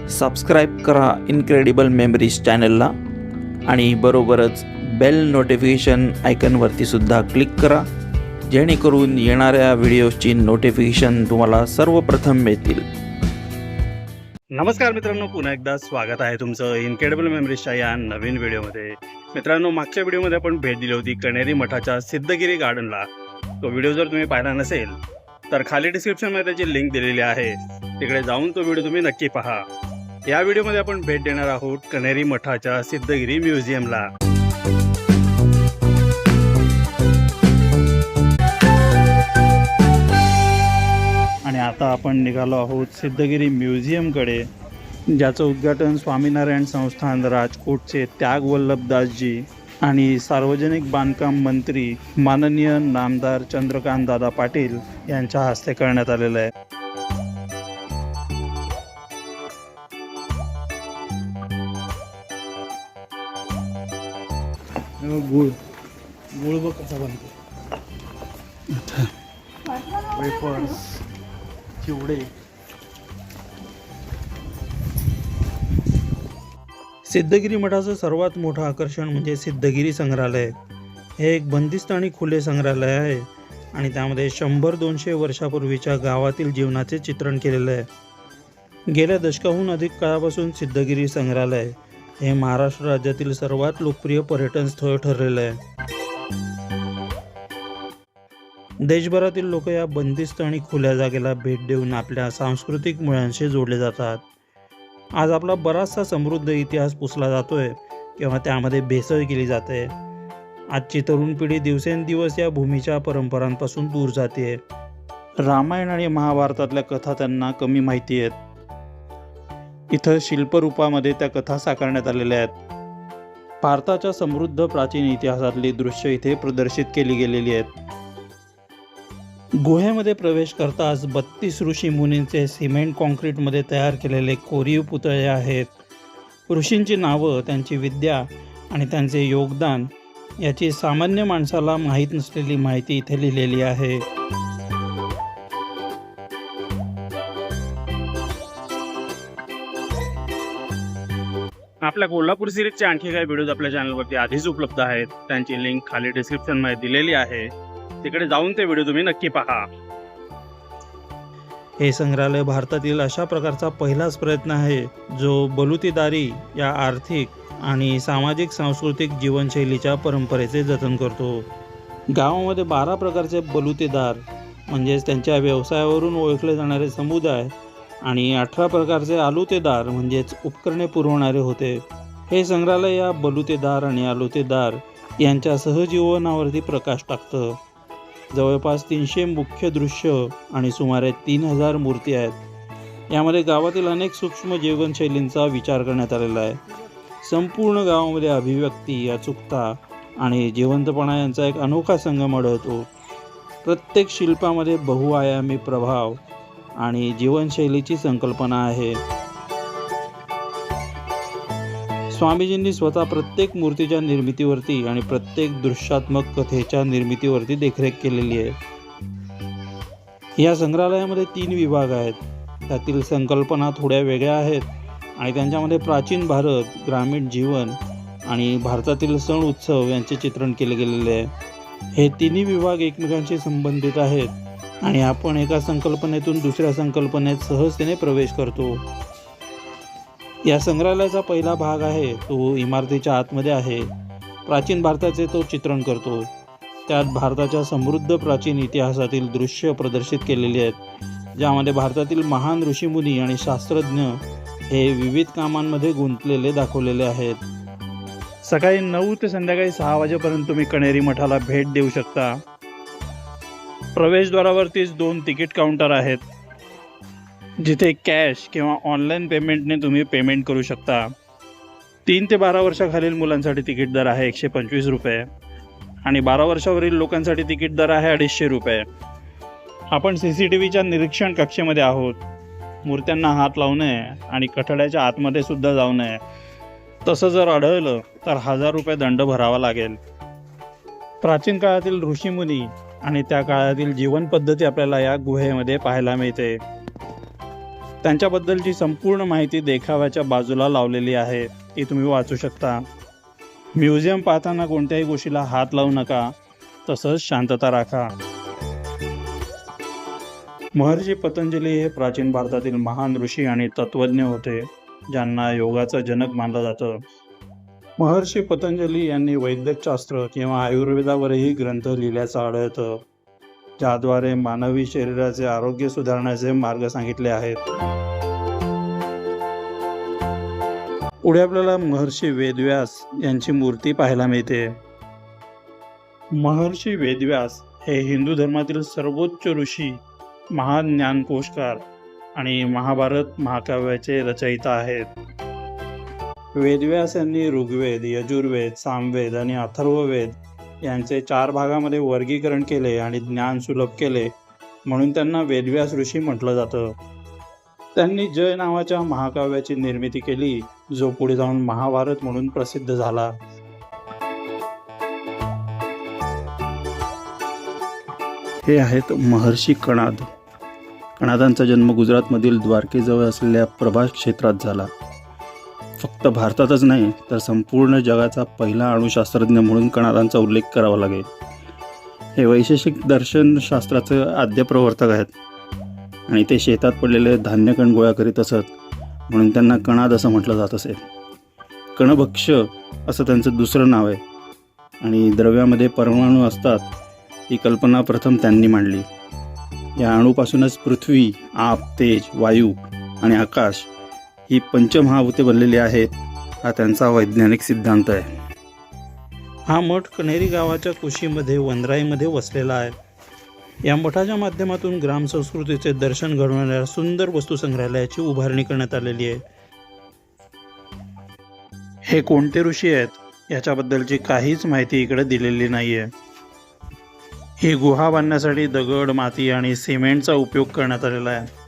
Subscribe करा incredible memories चॅनलला आणि बरोबरच बेल नोटिफिकेशन आयकॉनवरती सुद्धा क्लिक करा, जेणेकरून येणाऱ्या व्हिडिओजची नोटिफिकेशन तुम्हाला सर्वप्रथम मिळतील. नमस्कार मित्रांनो, पुन्हा एकदा स्वागत आहे तुमचं इनक्रेडिबल मेमरीजच्या या नवीन व्हिडिओमध्ये. मित्रांनो, मागच्या व्हिडिओमध्ये आपण भेट दिली होती कणेरी मठाच्या सिद्धगिरी गार्डनला. तो व्हिडिओ जर तुम्ही पाहिला नसेल तर खाली डिस्क्रिप्शनमध्ये त्याची लिंक दिलेली आहे, तिकडे जाऊन तो व्हिडिओ तुम्ही नक्की पहा. या व्हिडिओमध्ये आपण भेट देणार आहोत कणेरी मठाच्या सिद्धगिरी म्युझियमला. आणि आता आपण निघालो आहोत सिद्धगिरी म्युझियमकडे, ज्याचं उद्घाटन स्वामीनारायण संस्थान राजकोटचे त्याग वल्लभदासजी आणि सार्वजनिक बांधकाम मंत्री माननीय नामदार चंद्रकांत दादा पाटील यांच्या हस्ते करण्यात आलेलं आहे. गुळ बघ कसा बनतो, वेफर्स, चिवडे. सिद्धगिरी मठाचं सर्वात मोठं आकर्षण म्हणजे सिद्धगिरी संग्रहालय. हे एक बंदिस्त आणि खुले संग्रहालय आहे आणि त्यामध्ये 100-200 वर्षापूर्वीच्या गावातील जीवनाचे चित्रण केलेलं आहे. गेल्या दशकाहून अधिक काळापासून सिद्धगिरी संग्रहालय हे महाराष्ट्र राज्यातील सर्वात लोकप्रिय पर्यटन स्थळ ठरलेलं आहे. देशभरातील लोक या बंदिस्त आणि खुल्या जागेला भेट देऊन आपल्या सांस्कृतिक मुळांशी जोडले जातात. आज आपला बराचसा समृद्ध इतिहास पुसला जातोय किंवा त्यामध्ये भेसळ केली जाते. आजची तरुण पिढी दिवसेंदिवस या भूमीच्या परंपरांपासून दूर जाते. रामायण आणि महाभारतातल्या कथा त्यांना कमी माहिती आहेत. इथं शिल्परूपामध्ये त्या कथा साकारण्यात आलेल्या आहेत. भारताच्या समृद्ध प्राचीन इतिहासातली दृश्य इथे प्रदर्शित केली गेलेली आहेत. गुहेमध्ये प्रवेश करताच 32 ऋषी मुनींचे सिमेंट कॉन्क्रीटमध्ये तयार केलेले कोरीव पुतळे आहेत. ऋषींची नावं, त्यांची विद्या आणि त्यांचे योगदान याची सामान्य माणसाला माहीत नसलेली माहिती इथे लिहिलेली आहे. आपल्या कोल्हापूर सिरीजचे आणखी काही व्हिडिओज आपल्या चॅनलवरती आधीच उपलब्ध आहेत, त्यांची लिंक खाली डिस्क्रिप्शनमध्ये दिलेली आहे, तिकडे जाऊन ते व्हिडिओ तुम्ही नक्की पहा. हे संग्रहालय भारतातील अशा प्रकारचा पहिलाच प्रयत्न आहे जो बलुतेदारी या आर्थिक आणि सामाजिक सांस्कृतिक जीवनशैलीच्या परंपरेचे जतन करतो. गावामध्ये 12 प्रकारचे बलुतेदार म्हणजेच त्यांच्या व्यवसायावरून ओळखले जाणारे समुदाय आणि 18 प्रकारचे आलुतेदार म्हणजेच उपकरणे पुरवणारे होते. हे संग्रहालय या बलुतेदार आणि आलुतेदार यांच्या सहजीवनावरती प्रकाश टाकतं. जवळपास 300 मुख्य दृश्य आणि सुमारे 3000 मूर्ती आहेत. यामध्ये गावातील अनेक सूक्ष्म जीवनशैलींचा विचार करण्यात आलेला आहे. संपूर्ण गावामध्ये अभिव्यक्ती, अचूकता आणि जिवंतपणा यांचा एक अनोखा संगम आढळतो. प्रत्येक शिल्पामध्ये बहुआयामी प्रभाव आणि जीवनशैलीची संकल्पना आहे. स्वामीजींनी स्वतः प्रत्येक मूर्तीच्या निर्मितीवरती आणि प्रत्येक दृश्यात्मक कथेच्या निर्मितीवरती देखरेख केलेली आहे. या संग्रहालयामध्ये 3 विभाग आहेत. त्यातील संकल्पना थोड्या वेगळ्या आहेत आणि त्यांच्यामध्ये प्राचीन भारत, ग्रामीण जीवन आणि भारतातील सण उत्सव यांचे चित्रण केले गेलेले आहे. हे तिन्ही विभाग एकमेकांशी संबंधित आहेत आणि आपण एका संकल्पनेतून दुसऱ्या संकल्पनेत सहजतेने प्रवेश करतो. या संग्रहालयाचा पहिला भाग आहे तो इमारतीच्या आतमध्ये आहे. प्राचीन भारताचे तो चित्रण करतो. त्यात भारताच्या समृद्ध प्राचीन इतिहासातील दृश्य प्रदर्शित केलेली आहेत, ज्यामध्ये भारतातील महान ऋषीमुनी आणि शास्त्रज्ञ हे विविध कामांमध्ये गुंतलेले दाखवलेले आहेत. सकाळी 9 ते संध्याकाळी 6 वाजेपर्यंत तुम्ही कणेरी मठाला भेट देऊ शकता. प्रवेशद्वारावरतीच 2 तिकीट काउंटर आहेत, जिथे कॅश किंवा ऑनलाईन पेमेंटने तुम्ही पेमेंट करू शकता. 3 ते 12 वर्षाखालील मुलांसाठी तिकीट दर आहे 125 रुपये आणि 12 वर्षावरील लोकांसाठी तिकीट दर आहे 250 रुपये. आपण CCTVच्या निरीक्षण कक्षेमध्ये आहोत. मूर्त्यांना हात लावू नये आणि कठड्याच्या आतमध्ये सुद्धा जाऊ नये. तसं जर आढळलं तर 1000 रुपये दंड भरावा लागेल. प्राचीन काळातील ऋषीमुनी आणि त्या काळातील जीवन पद्धती आपल्याला या गुहेमध्ये पाहायला मिळते. त्यांच्याबद्दलची संपूर्ण माहिती देखाव्याच्या बाजूला लावलेली आहे, ती तुम्ही वाचू शकता. म्युझियम पाहताना कोणत्याही गोष्टीला हात लावू नका, तसंच शांतता राखा. महर्षी पतंजली हे प्राचीन भारतातील महान ऋषी आणि तत्वज्ञ होते, ज्यांना योगाचं जनक मानलं जातं. महर्षी पतंजली यांनी वैद्यकशास्त्र किंवा आयुर्वेदावरही ग्रंथ लिहिल्याचं आढळतं, ज्याद्वारे मानवी शरीराचे आरोग्य सुधारण्याचे मार्ग सांगितले आहेत. पुढे आपल्याला महर्षी वेदव्यास यांची मूर्ती पाहायला मिळते. महर्षी वेदव्यास हे हिंदू धर्मातील सर्वोच्च ऋषी, महान ज्ञानकोशकार आणि महाभारत महाकाव्याचे रचयिता आहेत. वेदव्यास यांनी ऋग्वेद, यजुर्वेद, सामवेद आणि अथर्ववेद यांचे 4 भागामध्ये वर्गीकरण केले आणि ज्ञान सुलभ केले, म्हणून त्यांना वेदव्यास ऋषी म्हटलं जातं. त्यांनी जय नावाच्या महाकाव्याची निर्मिती केली, जो पुढे जाऊन महाभारत म्हणून प्रसिद्ध झाला. हे आहेत महर्षी कणाद. कणादांचा जन्म गुजरातमधील द्वारकेजवळ असलेल्या प्रभास क्षेत्रात झाला. फक्त भारतातच नाही तर संपूर्ण जगाचा पहिला अणुशास्त्रज्ञ म्हणून कणादांचा उल्लेख करावा लागेल. हे वैशेषिक दर्शनशास्त्राचे आद्य प्रवर्तक आहेत आणि ते शेतात पडलेले धान्यकण गोळा करीत असत, म्हणून त्यांना कणाद असं म्हटलं जात असेल. कणभक्ष असं त्यांचं दुसरं नाव आहे आणि द्रव्यामध्ये परमाणू असतात ही कल्पना प्रथम त्यांनी मांडली. या अणूपासूनच पृथ्वी, आप, तेज, वायू आणि आकाश ही पंचमहाभूते बनलेली आहेत, हा त्यांचा वैज्ञानिक सिद्धांत आहे. हा मठ कण्हेरी गावाच्या कुशीमध्ये वनराईमध्ये वसलेला आहे. या मठाच्या माध्यमातून ग्रामसंस्कृतीचे दर्शन घडवणाऱ्या सुंदर वस्तुसंग्रहालयाची उभारणी करण्यात आलेली आहे. हे कोणते ऋषी आहेत याच्याबद्दलची काहीच माहिती इकडे दिलेली नाही आहे. ही गुहा बांधण्यासाठी दगड, माती आणि सिमेंटचा उपयोग करण्यात आलेला आहे.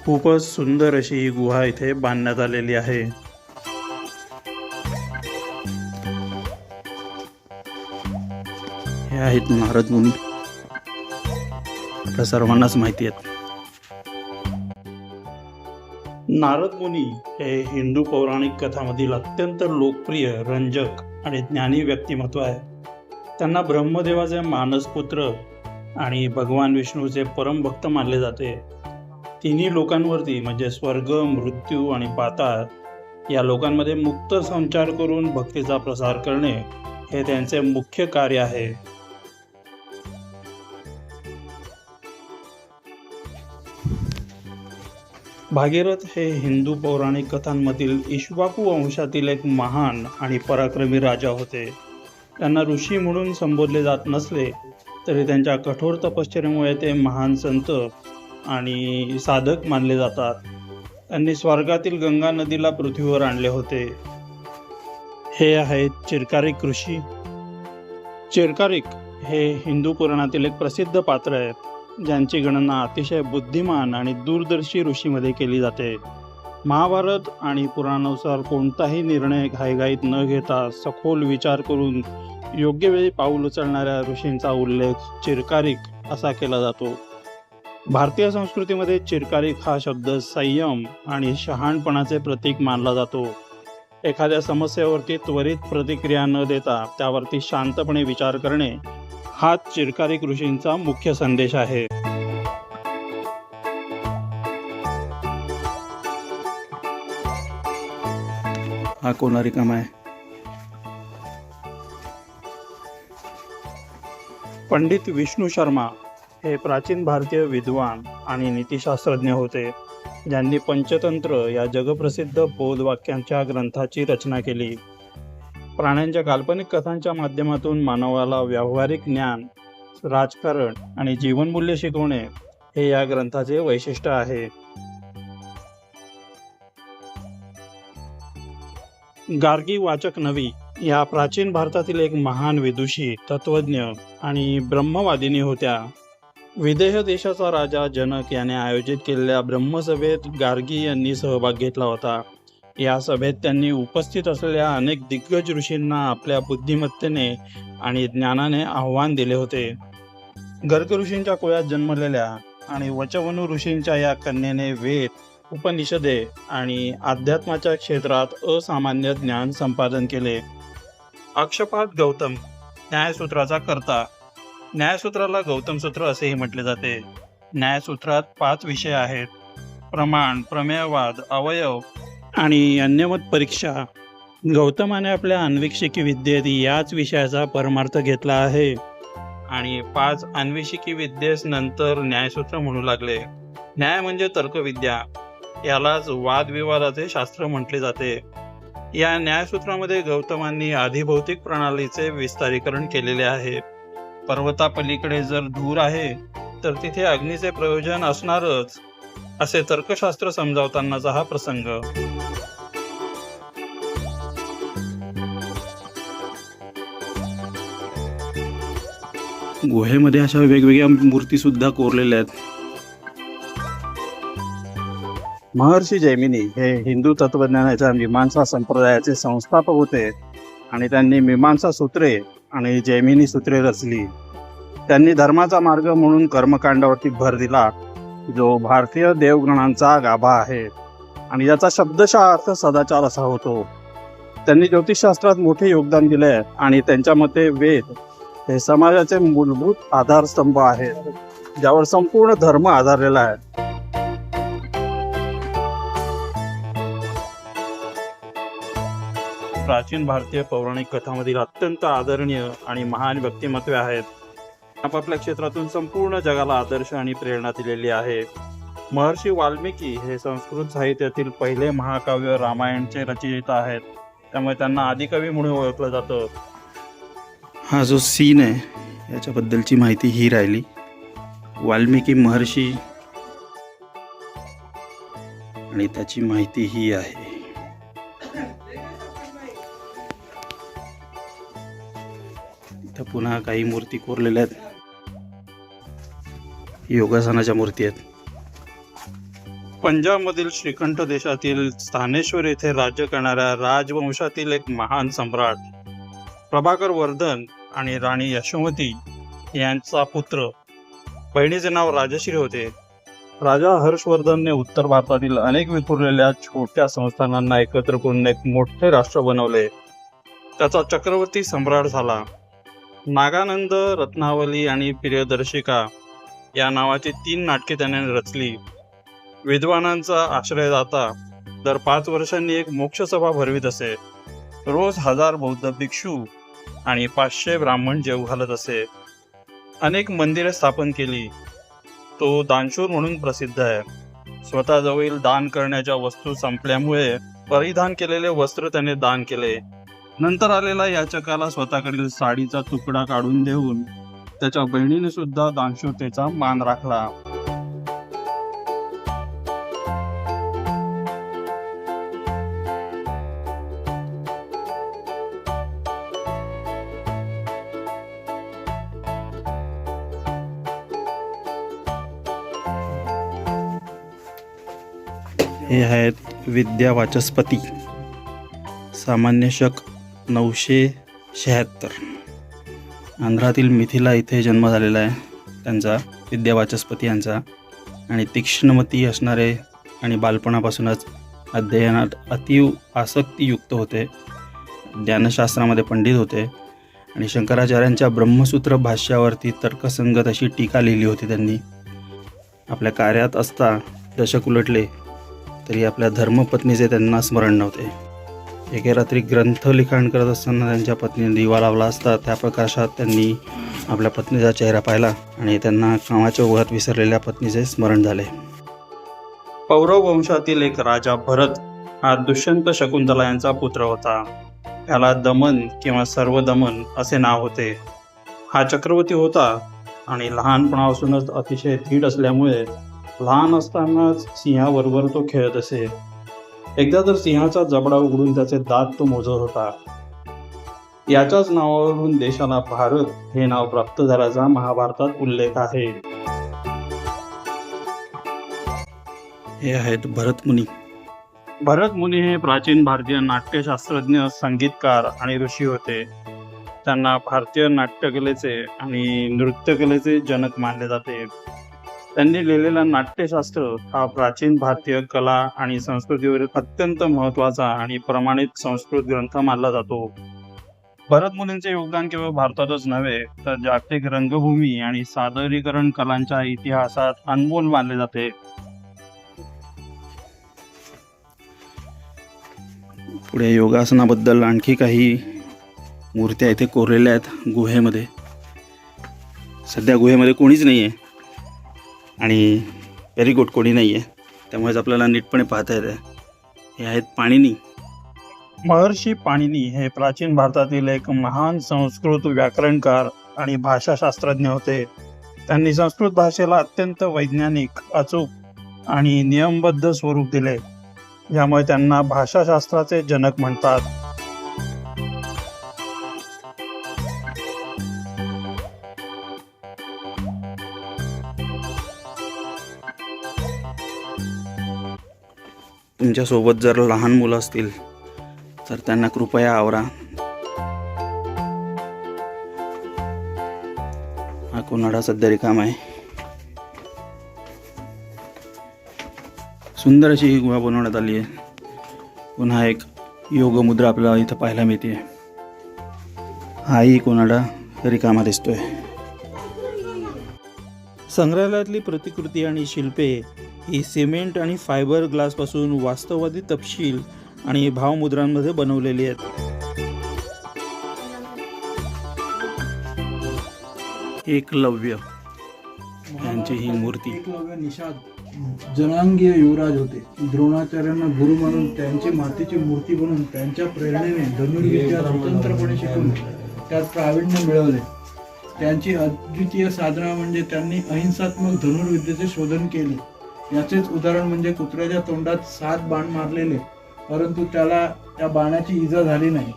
खूपच सुंदर अशी ही गुहा इथे बांधण्यात आलेली आहे. हे आहेत नारद मुनी, आपल्या सर्वांनाच माहिती आहेत. नारद मुनी हे हिंदू पौराणिक कथामधील अत्यंत लोकप्रिय, रंजक आणि ज्ञानी व्यक्तिमत्व आहे. त्यांना ब्रह्मदेवाचे मानसपुत्र आणि भगवान विष्णूचे परमभक्त मानले जाते. तिन्ही लोकांवरती म्हणजे स्वर्ग, मृत्यू आणि पाताळ या लोकांमध्ये मुक्त संचार करून भक्तीचा प्रसार करणे हे त्यांचे मुख्य कार्य आहे. भागीरथ हे हिंदू पौराणिक कथांमधील इक्ष्वाकू वंशातील एक महान आणि पराक्रमी राजा होते. त्यांना ऋषी म्हणून संबोधले जात नसले तरी त्यांच्या कठोर तपश्चर्येमुळे ते महान संत आणि साधक मानले जातात. त्यांनी स्वर्गातील गंगा नदीला पृथ्वीवर आणले होते. हे आहेत चिरकारिक ऋषी. चिरकारिक हे हिंदू पुराणातील एक प्रसिद्ध पात्र आहे, ज्यांची गणना अतिशय बुद्धिमान आणि दूरदर्शी ऋषीमध्ये केली जाते. महाभारत आणि पुराणानुसार कोणताही निर्णय घाईघाईत न घेता सखोल विचार करून योग्य वेळी पाऊल उचलणाऱ्या ऋषींचा उल्लेख चिरकारिक असा केला जातो. भारतीय संस्कृतीमध्ये चिरकारिक हा शब्द संयम आणि शहाणपणाचे प्रतीक मानला जातो. एखाद्या समस्येवरती त्वरित प्रतिक्रिया न देता त्यावरती शांतपणे विचार करणे हा चिरकारिक ऋषींचा मुख्य संदेश आहे. हा कोणा रिकामा आहे? पंडित विष्णू शर्मा हे प्राचीन भारतीय विद्वान आणि नीतिशास्त्रज्ञ होते, ज्यांनी पंचतंत्र या जगप्रसिद्ध बोधवाक्यांच्या ग्रंथाची रचना केली. प्राण्यांच्या काल्पनिक कथांच्या माध्यमातून मानवाला व्यावहारिक ज्ञान, राजकारण आणि जीवनमूल्य शिकवणे हे या ग्रंथाचे वैशिष्ट्य आहे. गार्गी वाचक नवी या प्राचीन भारतातील एक महान विदुषी, तत्वज्ञ आणि ब्रह्मवादिनी होत्या. विदेह देशाचा राजा जनक याने आयोजित केलेल्या ब्रह्मसभेत गार्गी यांनी सहभाग घेतला होता. या सभेत त्यांनी उपस्थित असलेल्या अनेक दिग्गज ऋषींना आपल्या बुद्धिमत्तेने आणि ज्ञानाने आव्हान दिले होते. गर्ग ऋषींच्या कुळात जन्मलेल्या आणि वचवनु ऋषींच्या या कन्येने वेद, उपनिषदे आणि अध्यात्माच्या क्षेत्रात असामान्य ज्ञान संपादन केले. अक्षपाद गौतम न्यायसूत्राचा कर्ता. न्यायसूत्राला गौतम सूत्र असेही म्हटले जाते. न्यायसूत्रात 5 विषय आहेत: प्रमाण, प्रमेयवाद, अवयव आणि अन्यमत परीक्षा. गौतमाने आपल्या अन्वेषिकी विद्येत याच विषयाचा परमार्थ घेतला आहे आणि 5 अन्वेषिकी विद्येस नंतर न्यायसूत्र म्हणू लागले. न्याय म्हणजे तर्कविद्या. यालाच वादविवादाचे शास्त्र म्हटले जाते. या न्यायसूत्रामध्ये गौतमांनी आधिभौतिक प्रणालीचे विस्तारीकरण केलेले आहे. पर्वतापलीकडे जर धूर आहे तर तिथे अग्नीचे प्रयोजन असणारच, असे तर्कशास्त्र समजावतानाचा हा प्रसंग. गुहेमध्ये अशा वेगवेगळ्या मूर्ती सुद्धा कोरलेल्या आहेत. महर्षी जैमिनी हे हिंदू तत्वज्ञानाच्या मीमांसा संप्रदायाचे संस्थापक होते आणि त्यांनी मीमांसा सूत्रे आणि जैमिनी सूत्रे रचली. त्यांनी धर्माचा मार्ग म्हणून कर्मकांडावरती भर दिला, जो भारतीय देवगणांचा गाभा आहे आणि याचा शब्दशः अर्थ सदाचार असा होतो. त्यांनी ज्योतिषशास्त्रात मोठे योगदान दिले आणि त्यांच्या मते वेद हे समाजाचे मूलभूत आधारस्तंभ आहेत, ज्यावर संपूर्ण धर्म आधारलेला आहे. प्राचीन भारतीय पौराणिक कथांमधील अत्यंत आदरणीय आणि महान व्यक्तिमत्वे आहेत. आपापल्या क्षेत्रातून संपूर्ण जगाला आदर्श आणि प्रेरणा दिलेली आहे. महर्षी वाल्मिकी हे संस्कृत साहित्यातील पहिले महाकाव्य रामायणचे रचयिता आहेत, त्यामुळे त्यांना आदिकवी म्हणून ओळखलं जातं. हा जो सीन आहे याच्याबद्दलची माहिती ही राहिली. वाल्मिकी महर्षी आणि त्याची माहिती ही आहे. इथं पुन्हा काही मूर्ती कोरलेल्या आहेत. योगासनाच्या मूर्ती आहेत. पंजाबमधील श्रीकंठ देशातील स्थानेश्वर येथे राज्य करणाऱ्या राजवंशातील एक महान सम्राट प्रभाकर वर्धन आणि राणी यशोमती यांचा पुत्र. बहिणीचे नाव राजश्री होते. राजा हर्षवर्धनने उत्तर भारतातील अनेक विखुरलेल्या छोट्या संस्थानांना एकत्र करून एक मोठे राष्ट्र बनवले. त्याचा चक्रवर्ती सम्राट झाला. नागानंद, रत्नावली आणि प्रियदर्शिका या नावाची 3 नाटके त्याने रचली. विद्वानांचा आश्रयदाता दर 5 वर्षांनी एक मोक्षसभा भरवीत असे. रोज 1000 बौद्ध भिक्षू आणि 500 ब्राह्मण जेव घालत असे. अनेक मंदिरे स्थापन केली. तो दानशूर म्हणून प्रसिद्ध आहे. स्वतःजवळील दान करण्याच्या वस्तू संपल्यामुळे परिधान केलेले वस्त्र त्याने दान केले. नंतर आलेला याचकाला स्वतःकडील साडीचा तुकडा काढून देऊन त्याच्या बहिणीने सुद्धा दानशूरतेचा मान राखला. हे आहेत विद्यावाचस्पती. सामान्य शक 976. आंध्रातील मिथिला इथे जन्म झालेला आहे त्यांचा, विद्यावाचस्पती यांचा. आणि तीक्ष्णमती असणारे आणि बालपणापासूनच अध्ययनात अतीव आसक्तीयुक्त होते. ज्ञानशास्त्रामध्ये पंडित होते आणि शंकराचार्यांच्या ब्रह्मसूत्र भाष्यावरती तर्कसंगत अशी टीका लिहिली होती त्यांनी. आपल्या कार्यात असता दशक उलटले तरी आपल्या धर्मपत्नीचे त्यांना स्मरण नव्हते. एके रात्री ग्रंथ लिखाण करत असताना त्यांच्या पत्नीने दिवा लावला असता त्या प्रकाशात त्यांनी आपल्या पत्नीचा चेहरा पाहिला आणि त्यांना कामाच्या ओघात विसरलेल्या पत्नीचे स्मरण झाले. पौरव वंशातील एक राजा भरत हा दुष्यंत शकुंतला यांचा पुत्र होता. त्याला दमन किंवा सर्वदमन असे नाव होते. हा चक्रवर्ती होता आणि लहानपणापासूनच अतिशय धीट असल्यामुळे लहान असतानाच सिंहाबरोबर तो खेळत असे. एकदा तर सिंहाचा जबडा उघडून त्याचे दात तो मोजत होता. याच्याच नावावरून देशाला भारत हे नाव प्राप्त झाल्याचा महाभारतात उल्लेख आहे. हे आहेत भरत मुनी. भरत मुनी हे प्राचीन भारतीय नाट्यशास्त्रज्ञ, संगीतकार आणि ऋषी होते. त्यांना भारतीय नाट्यकलेचे आणि नृत्यकलेचे जनक मानले जाते. त्यांनी लिहिलेलं नाट्यशास्त्र हा प्राचीन भारतीय कला आणि संस्कृतीवरील अत्यंत महत्त्वाचा आणि प्रमाणित संस्कृत ग्रंथ मानला जातो. भरतमुनींचे योगदान केवळ भारतातच नव्हे तर जागतिक रंगभूमी आणि सादरीकरण कलांच्या इतिहासात अनमोल मानले जाते. पुढे योगासनाबद्दल आणखी काही मूर्त्या इथे कोरलेल्या आहेत गुहेमध्ये. सध्या गुहेमध्ये कोणीच नाही आहे आणि व्हेरी गुड, कोणी नाही आहे, त्यामुळेच आपल्याला नीटपणे पाहता येतं. हे आहेत पाणिनी. महर्षी पाणिनी हे प्राचीन भारतातील एक महान संस्कृत व्याकरणकार आणि भाषाशास्त्रज्ञ होते. त्यांनी संस्कृत भाषेला अत्यंत वैज्ञानिक, अचूक आणि नियमबद्ध स्वरूप दिले, यामुळे त्यांना भाषाशास्त्राचे जनक म्हणतात. तुमच्यासोबत जर लहान मुलं असतील तर त्यांना कृपया आवरा. हा कोणाडा सध्या रिकाम आहे. सुंदर अशी ही गुहा बनवण्यात आली आहे. पुन्हा एक योग मुद्रा आपल्याला इथं पाहायला मिळते. हाही कोणाडा रिकामा दिसतोय. संग्रहालयातली प्रतिकृती आणि शिल्पे ही सिमेंट आणि फायबर ग्लासपासून वास्तववादी तपशील आणि भावमुद्रांमध्ये बनवलेली आहेत. एकलव्य यांची ही मूर्ती. एकलव्य निषाद जनांगीय युवराज होते. द्रोणाचार्यांना गुरु मानून त्यांची मातेची मूर्ती बनवून त्यांच्या प्रेरणेने धनुर्विद्या स्वतंत्रपणे शिकून त्यात प्रावीण्य मिळवले. त्यांची अद्वितीय साधना म्हणजे त्यांनी अहिंसात्मक धनुर्विद्येचे शोधन केले. याचेच उदाहरण म्हणजे कुत्र्याच्या तोंडात 7 बाण मारलेले, परंतु त्याला त्या बाणाची इजा झाली नाही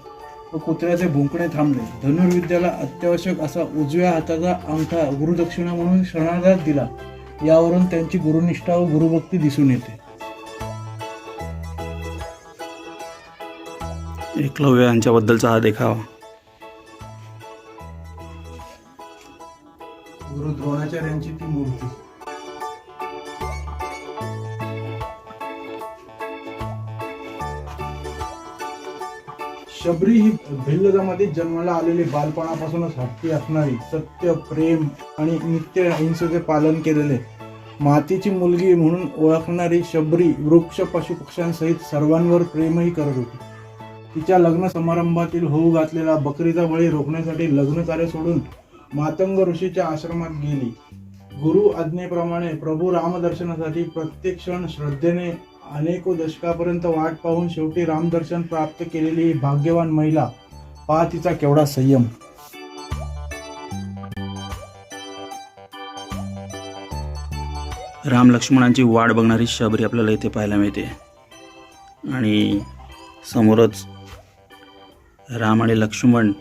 व कुत्र्याचे भुंकणे थांबले. धनुर्विद्याला अत्यावश्यक असा उजव्या हाताचा अंगठा गुरुदक्षिणा म्हणून शरणागत दिला. यावरून त्यांची गुरुनिष्ठा व गुरुभक्ती दिसून येते. एकलव्य यांच्याबद्दलचा हा देखावा. गुरु द्रोणाचार्यांची ती मूर्ती. शबरी ही भिल्लजामध्ये जन्माला आलेली, बालपणापासूनच हट्टी असणारी, सत्य, प्रेम आणि नित्य अहिंसेचे पालन केलेले, मातीची मुलगी म्हणून ओळखणारी शबरी वृक्ष पशुपक्ष्यांसहित सर्वांवर प्रेमही करत होती. तिच्या लग्न समारंभातील होऊ घातलेला बकरीचा बळी रोखण्यासाठी लग्न कार्य सोडून मातंग ऋषीच्या आश्रमात गेली. गुरु आज्ञेप्रमाणे प्रभू रामदर्शनासाठी प्रत्येक क्षण श्रद्धेने अनेको दशकापर्यंत वाट पाहून शेवटी रामदर्शन प्राप्त केलेली ही भाग्यवान महिला, पहा तिचा केवढा संयम. राम लक्ष्मणांची वाट बघणारी शबरी आपल्याला इथे पाहायला मिळते. आणि समोरच राम आणि लक्ष्मण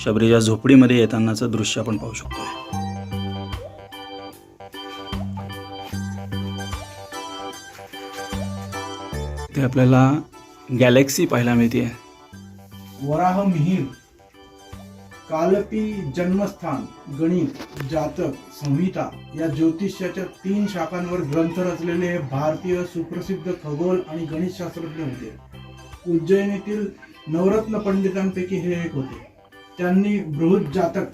शबरीच्या झोपडीमध्ये येतानाचं दृश्य आपण पाहू शकतो. ते आपल्याला गॅलेक्सी पाहायला मिळते. वराह मिहीर, कालपी, जन्मस्थान, गणित, जातक, संहिता या ज्योतिष्याच्या 3 शाखांवर ग्रंथ रचलेले हे भारतीय सुप्रसिद्ध खगोल आणि गणित शास्त्रज्ञ होते. उज्जैनीतील नवरत्न पंडितांपैकी हे एक होते. त्यांनी बृहत जातक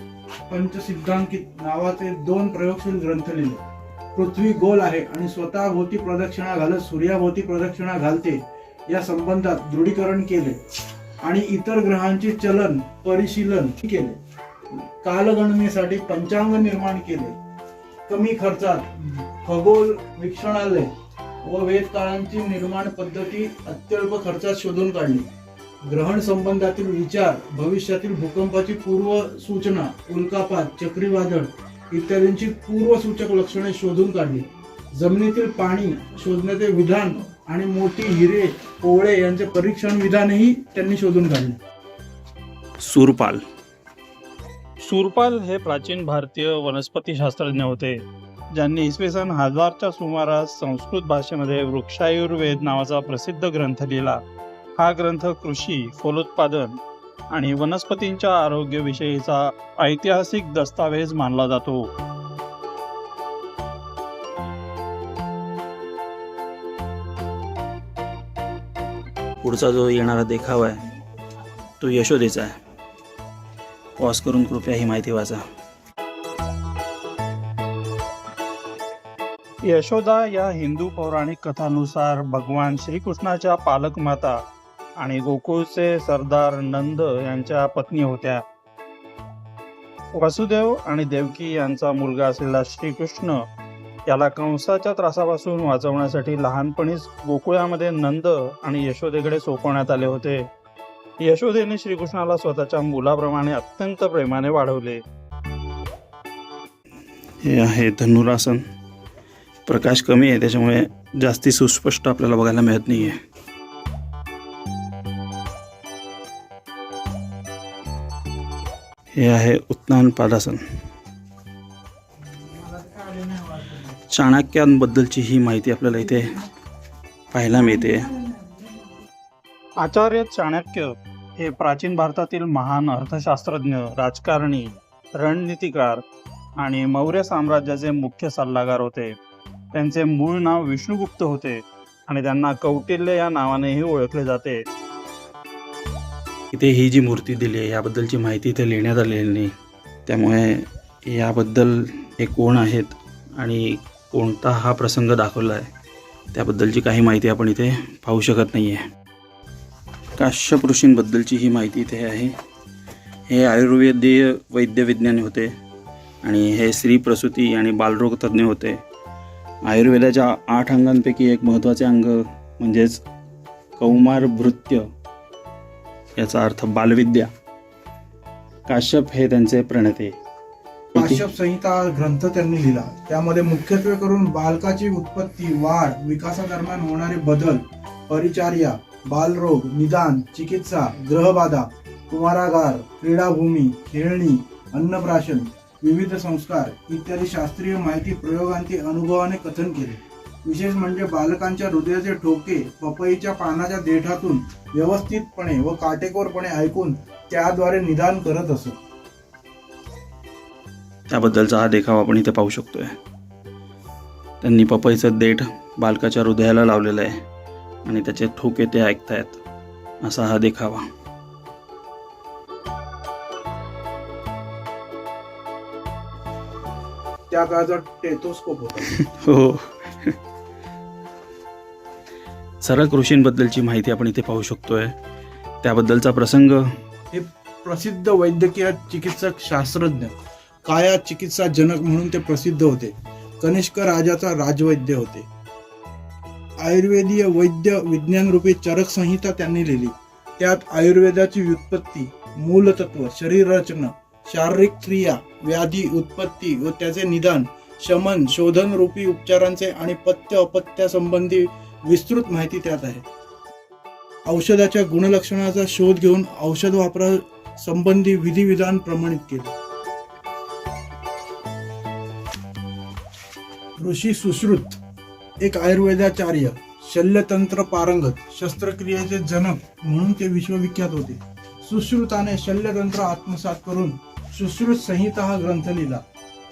पंचसिद्धांकित नावाचे 2 प्रयोगशील ग्रंथ लिहिले. पृथ्वी गोल आहे आणि स्वतः भोवती प्रदक्षिणा घालत सूर्याभोवती प्रदक्षिणा घालते या संबंधात दृढीकरण केले आणि इतर ग्रहांचे चलन परिशीलन केले. कालगणनेसाठी पंचांग निर्माण केले. कमी खर्चात खगोल वीक्षणालय व वेदकाळांची निर्माण पद्धती अत्यल्प खर्चात शोधून काढली. ग्रहण संबंधातील विचार, भविष्यातील भूकंपाची पूर्व सूचना, उल्कापात, चक्रीवादळ इत्यादींची पूर्वसूचक लक्षणे शोधून काढली. जमिनीतील पाणी शोधण्याचे विधान आणि मोठी हिरे, पोवळे यांचे परीक्षण विधानही त्यांनी शोधून काढले. सूरपाल. सूरपाल हे प्राचीन भारतीय वनस्पती शास्त्रज्ञ होते, ज्यांनी इसवी सन 1000च्या सुमारास संस्कृत भाषेमध्ये वृक्षायुर्वेद नावाचा प्रसिद्ध ग्रंथ लिहिला. हा ग्रंथ कृषी, फलोत्पादन आणि वनस्पतींच्या आरोग्याविषयीचा ऐतिहासिक दस्तावेज मानला जातो. पुढचा जो येणारा देखावा आहे तो यशोदेचा आहे. पॉज करून कृपया ही माहिती वाचा. यशोदा या हिंदू पौराणिक कथानुसार भगवान श्रीकृष्णाच्या पालकमाता आणि गोकुळचे सरदार नंद यांच्या पत्नी होत्या. वसुदेव आणि देवकी यांचा मुलगा असलेला श्रीकृष्ण याला कंसाच्या त्रासापासून वाचवण्यासाठी लहानपणीच गोकुळामध्ये नंद आणि यशोदेकडे सोपवण्यात आले होते. यशोदेने श्रीकृष्णाला स्वतःच्या मुलाप्रमाणे अत्यंत प्रेमाने वाढवले. हे आहे धनुरासन. प्रकाश कमी आहे त्याच्यामुळे जास्ती सुस्पष्ट आपल्याला बघायला मिळत नाहीये. हे आहे उत्तान पादासन. चाणक्यांबद्दलची ही माहिती आपल्याला इथे पाहायला मिळते. आचार्य चाणक्य हे प्राचीन भारतातील महान अर्थशास्त्रज्ञ, राजकारणी, रणनीतिकार आणि मौर्य साम्राज्याचे मुख्य सल्लागार होते. त्यांचे मूळ नाव विष्णुगुप्त होते आणि त्यांना कौटिल्य या नावानेही ओळखले जाते. इथे ही जी मूर्ती दिली आहे याबद्दलची माहिती इथे लिहिण्यात आलेली नाही, त्यामुळे याबद्दल हे कोण आहेत आणि कोणता हा प्रसंग दाखवला आहे त्याबद्दलची काही माहिती आपण इथे पाहू शकत नाही आहे. काश्यप ऋषींबद्दलची ही माहिती इथे आहे. हे आयुर्वेदीय वैद्यविज्ञानी होते आणि हे स्त्री प्रसूती आणि बालरोग तज्ज्ञ होते. आयुर्वेदाच्या 8 अंगांपैकी एक महत्त्वाचे अंग म्हणजेच कौमार भृत्य, याचा अर्थ बालविद्या. काश्यप हे त्यांचे प्रणेते. काश्यप संहिता हा ग्रंथ त्यांनी लिहिला. त्यामध्ये मुख्यत्वे करून बालकाची उत्पत्ती, वाढ, विकासादरम्यान होणारे बदल, परिचर्या, बालरोग, निदान, चिकित्सा, ग्रहबाधा, कुमारागार, क्रीडाभूमी, खेळणी, अन्नप्राशन, विविध संस्कार इत्यादी शास्त्रीय माहिती प्रयोगांती अनुभवाने कथन केले. विशेष म्हणजे बालकांच्या हृदयाचे ठोके पपईच्या पानाच्या देठातून व्यवस्थितपणे व काटेकोरपणे ऐकून त्याद्वारे निदान करत असत. त्याबद्दलचा हा देखावा आपण इथे पाहू शकतोय. त्यांनी पपईचं देठ बालकाच्या हृदयाला लावलेलं आहे आणि त्याचे ठोके ते ऐकतायत, असा हा देखावा. त्या काळाचा टेथोस्कोप होता. हो. सरक ऋषींबद्दलची माहिती आपण इथे पाहू शकतोय. त्याबद्दलचा प्रसंग. हे प्रसिद्ध वैद्यकीय चिकित्सक, शास्त्रज्ञ, काया चिकित्सा जनक म्हणून ते प्रसिद्ध होते. कनिष्क राजाचा राजवैद्य होते. आयुर्वेदीय वैद्य विज्ञान रूपी चरक संहिता त्यांनी लिहिली. त्यात आयुर्वेदाची व्युत्पत्ती, मूलतत्व, शरीर रचना, शारीरिक क्रिया, व्याधी उत्पत्ती व त्याचे निदान, शमन, शोधन रूपी उपचारांचे आणि पथ्य अपथ्यासंबंधी विस्तृत माहिती त्यात आहे. औषधाच्या गुणलक्षणाचा शोध घेऊन औषध वापरा संबंधी विधिविधान प्रमाणित केले. ऋषी सुश्रुत एक आयुर्वेदाचार्य, शल्यतंत्र पारंगत, शस्त्रक्रियेचे जनक म्हणून ते विश्वविख्यात होते. सुश्रुताने शल्यतंत्र आत्मसात करून सुश्रुत संहिता हा ग्रंथ लिहिला.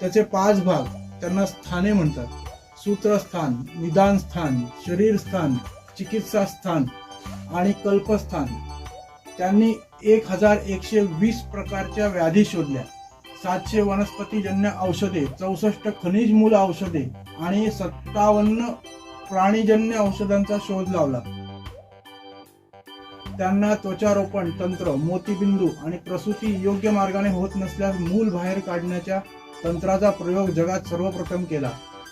त्याचे 5 भाग त्यांना स्थाने म्हणतात. सूत्रस्थान, निदान स्थान, शरीर स्थान, चिकित्सा स्थान आणि कल्पस्थान. त्यांनी 1120 प्रकारच्या व्याधी शोधल्या. 700 वनस्पतीजन्य औषधे, 64 खनिज मूल औषधे आणि 57 प्राणीजन्य औषधांचा शोध लावला. त्यांना त्वचारोपण तंत्र, मोतीबिंदू आणि प्रसूती योग्य मार्गाने होत नसल्यास मूल बाहेर काढण्याच्या तंत्राचा प्रयोग जगात सर्वप्रथम केला.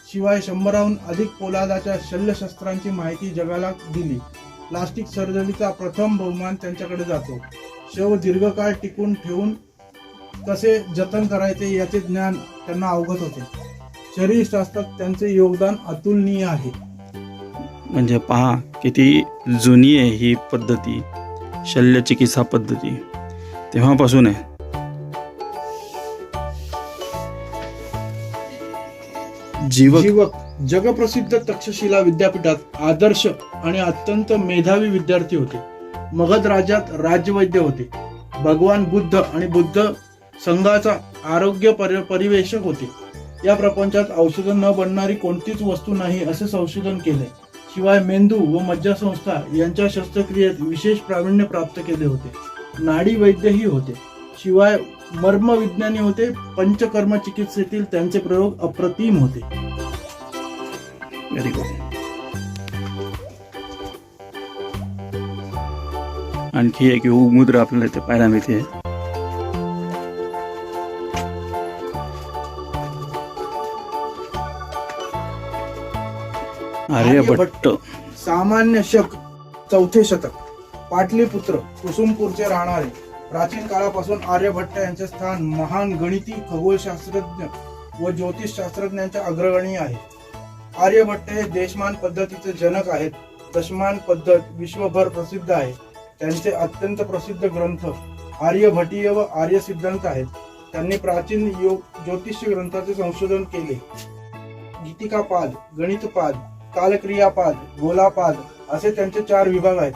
शिवाय 100हून अधिक पोलादाच्या शल्यशस्त्रांची माहिती जगाला दिली. प्लास्टिक सर्जरीचा प्रथम बहुमान त्यांच्याकडे जातो. शव दीर्घकाळ टिकून ठेवून कसे जतन करायचे याचे ज्ञान त्यांना अवगत होते. शरीरशास्त्रात त्यांचे योगदान अतुलनीय आहे. म्हणजे पहा किती जुनी आहे ही पद्धती, शल्यचिकित्सा पद्धती तेव्हापासून आहे. जीवक जगप्रसिद्ध तक्षशिला विद्यापीठात आदर्श आणि अत्यंत मेधावी विद्यार्थी होते. मगध राज्यात राज्यवैद्य होते. भगवान बुद्ध आणि बुद्ध संघाचा आरोग्य परिवेशक होते. या प्रपंचात औषध न बनणारी कोणतीच वस्तू नाही असे संशोधन केले. शिवाय मेंदू व मज्जासंस्था यांच्या शस्त्रक्रियेत विशेष प्रावीण्य प्राप्त केले होते. नाडी वैद्यही होते. शिवाय मर्मविज्ञानी होते. पंचकर्म चिकित्सेतील त्यांचे प्रयोग अप्रतिम होते. Very good. आणखी एक योग मुद्रा आपल्याला इथे पाहायला मिळते. आर्यभट्ट. सामान्य शक चौथे शतक. पाटलीपुत्र कुसुमपूरचे राहणारे. प्राचीन काळापासून आर्यभट्ट यांचे स्थान महान गणिती, खगोलशास्त्रज्ञ व ज्योतिषशास्त्रज्ञांच्या अग्रगणी आहे. आर्यभट्ट हे देशमान पद्धतीचे जनक आहेत. दशमान पद्धत विश्वभर प्रसिद्ध आहे. त्यांचे अत्यंत प्रसिद्ध ग्रंथ आर्यभटीय व आर्य सिद्धांत आहेत. त्यांनी प्राचीन ज्योतिष ग्रंथाचे संशोधन केले. गीतिकापाद, गणितपाद, कालक्रियापाद, गोलापाद असे त्यांचे 4 विभाग आहेत.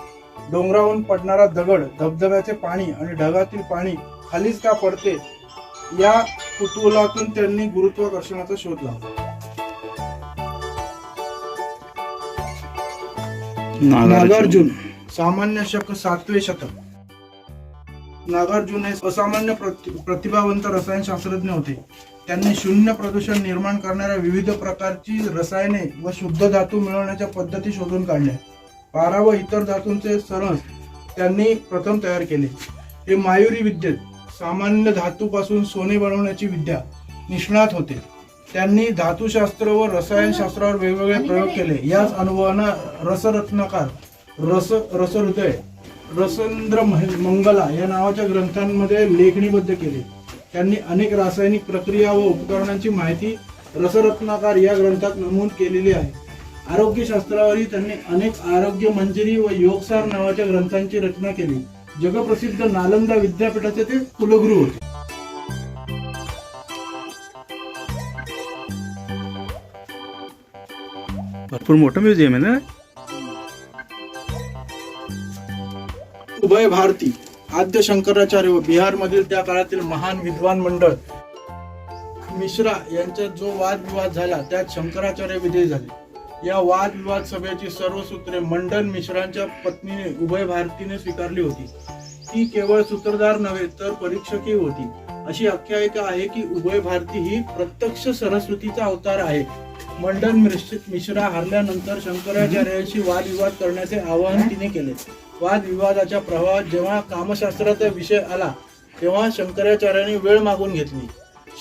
डोंगरावरून पडणारा दगड, धबधब्याचे पाणी आणि ढगातील पाणी खालीच का पडते या कुतूहलातून त्यांनी गुरुत्वाकर्षणाचा शोध लावला. नागार्जुन. सामान्य शक 7वे शतक. नागार्जुन हे असामान्य प्रतिभावंत रसायनशास्त्रज्ञ होते. त्यांनी शून्य प्रदूषण निर्माण करणाऱ्या विविध प्रकारची रसायने व शुद्ध धातू मिळवण्याच्या पद्धती शोधून काढल्या. पारा व इतर धातूंचे सरस त्यांनी प्रथम तयार केले. हे मायुरी विद्येत सामान्य धातूपासून सोने बनवण्याची विद्या निष्णात होते. त्यांनी धातुशास्त्र व रसायनशास्त्रावर वेगवेगळे प्रयोग केले. याच अनुभवांना रसरत्नाकर, रसहृदय, रसेंद्र मंगला या नावाच्या ग्रंथांमध्ये लेखणीबद्ध केले. त्यांनी अनेक रासायनिक प्रक्रिया व उपकरणांची माहिती रसरत्नाकर या ग्रंथात नमूद केलेली आहे. आरोग्यशास्त्रावरही त्यांनी अनेक आरोग्य मंजरी व योगसार नावाच्या ग्रंथांची रचना केली. जगप्रसिद्ध नालंदा विद्यापीठाचे ते कुलगुरू होते. भरपूर मोठं म्युझियम आहे ना. उभय भारती आद्य शंकराचार्य व बिहारमधील त्या काळातील महान विद्वान मंडळ मिश्रा यांच्यात जो वादविवाद झाला त्यात शंकराचार्य विजयी झाले. या वादविवाद सभेची सर्व सूत्रे मंडन मिश्रांच्या पत्नीने उभय भारतीने स्वीकारली होती. ती केवळ सूत्रधार नव्हे तर परीक्षकही होती. अशी आख्यायिका आहे की उभय भारती ही प्रत्यक्ष सरस्वतीचा अवतार आहे. मंडन मिश्रा हरल्यानंतर शंकराचार्यांशी वादविवाद करण्याचे आवाहन तिने केले. वादविवादाच्या प्रवाहात जेव्हा कामशास्त्राचा विषय आला तेव्हा शंकराचार्यांनी वेळ मागून घेतली.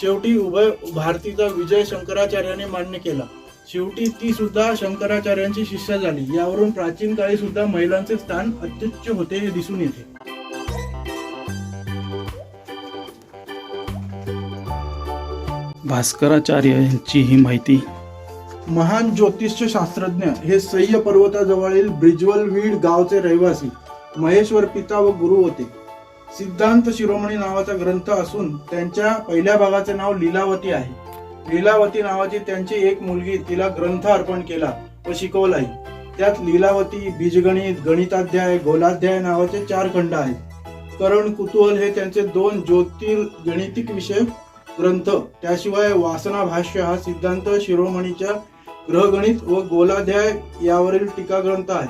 शेवटी उभय भारतीचा विजय शंकराचार्यांनी मान्य केला. शेवटी ती सुद्धा शंकराचार्यांची शिष्या झाली. यावरून प्राचीन काळी सुद्धा महिलांचे स्थान अत्युच्च होते हे दिसून येते. भास्कराचार्य यांची ही माहिती. महान ज्योतिष शास्त्रज्ञ हे सह्य पर्वताजवळील ब्रिजवलवीड गावचे रहिवासी महेश्वर पिता व गुरु होते. सिद्धांत शिरोमणी नावाचा ग्रंथ असून त्यांच्या पहिल्या भागाचे नाव लीलावती आहे. लीलावती नावाची त्यांची एक मुलगी तिला ग्रंथ अर्पण केला व शिकवलाही. त्यात लीलावती, बीजगणित, गणिताध्याय, गोलाध्याय नावाचे 4 खंड आहेत. करण कुतूहल हे त्यांचे 2 ज्योतिर्गणितिक विषयक ग्रंथ. त्याशिवाय वासना भाष्य हा सिद्धांत शिरोमणीच्या ग्रहगणित व गोलाध्याय यावरील टीका ग्रंथ आहे.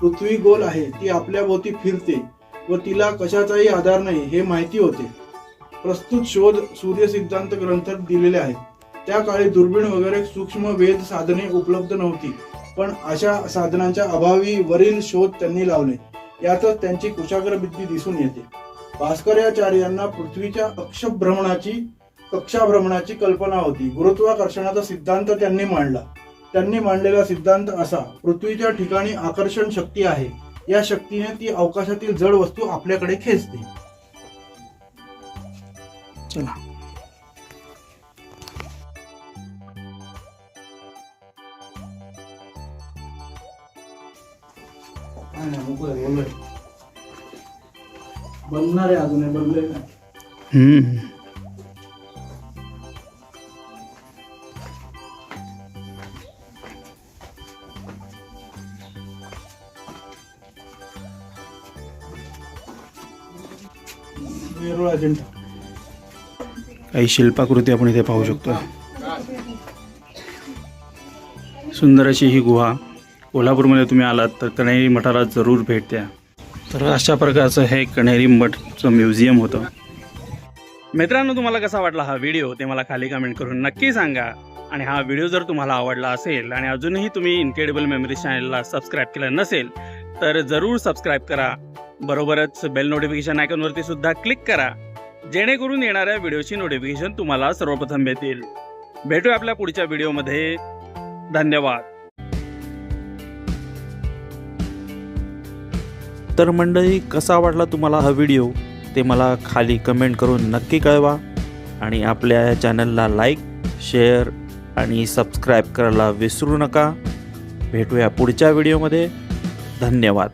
पृथ्वी गोल आहे, ती आपल्या भोवती फिरते व तिला कशाचाही आधार नाही हे माहिती होते. प्रस्तुत शोध सूर्य सिद्धांत ग्रंथात दिलेले आहेत. त्या काळी दुर्बीण वगैरे सूक्ष्म वेध साधने उपलब्ध नव्हती, पण अशा साधनांच्या अभावी वरील शोध त्यांनी लावले. यातच त्यांची कुशाग्र बुद्धी दिसून येते. भास्कराचार्यांना पृथ्वीच्या कक्षाभ्रमणाची कल्पना होती. गुरुत्वाकर्षणाचा सिद्धांत त्यांनी मांडला. त्यांनी मांडलेला सिद्धांत असा: पृथ्वीच्या ठिकाणी आकर्षण शक्ती आहे. या शक्तीने ती अवकाशातील जड वस्तू आपल्याकडे खेचते. चला. बनणार आहे अजून, बनले नाही. वेरूळ अजिंठा. काही शिल्पाकृती आपण इथे पाहू शकतो. सुंदर अशी ही गुहा कोल्हापूरमध्ये तुम्ही आलात तर कण्हेरी मठाला जरूर भेट द्या. तर अशा प्रकारचं हे कण्हेरी मठचं म्युझियम होतं. मित्रांनो, तुम्हाला कसा वाटला हा व्हिडिओ ते मला खाली कमेंट करून नक्की सांगा. आणि हा व्हिडिओ जर तुम्हाला आवडला असेल आणि अजूनही तुम्ही इनक्रेडिबल मेमरीज चॅनलला सबस्क्राईब केलं नसेल तर जरूर सबस्क्राईब करा. बरोबरच बेल नोटिफिकेशन आयकॉनवरती सुद्धा क्लिक करा, जेणेकरून येणाऱ्या व्हिडिओची नोटिफिकेशन तुम्हाला सर्वप्रथम मिळतील. भेटूया आपल्या पुढच्या व्हिडिओमध्ये. धन्यवाद. तर मंडळी, कसा वाटला तुम्हाला हा व्हिडिओ ते मला खाली कमेंट करून नक्की कळवा. आणि आपल्या या चॅनलला लाईक, शेअर आणि सबस्क्राईब करायला विसरू नका. भेटूया पुढच्या व्हिडिओमध्ये. धन्यवाद.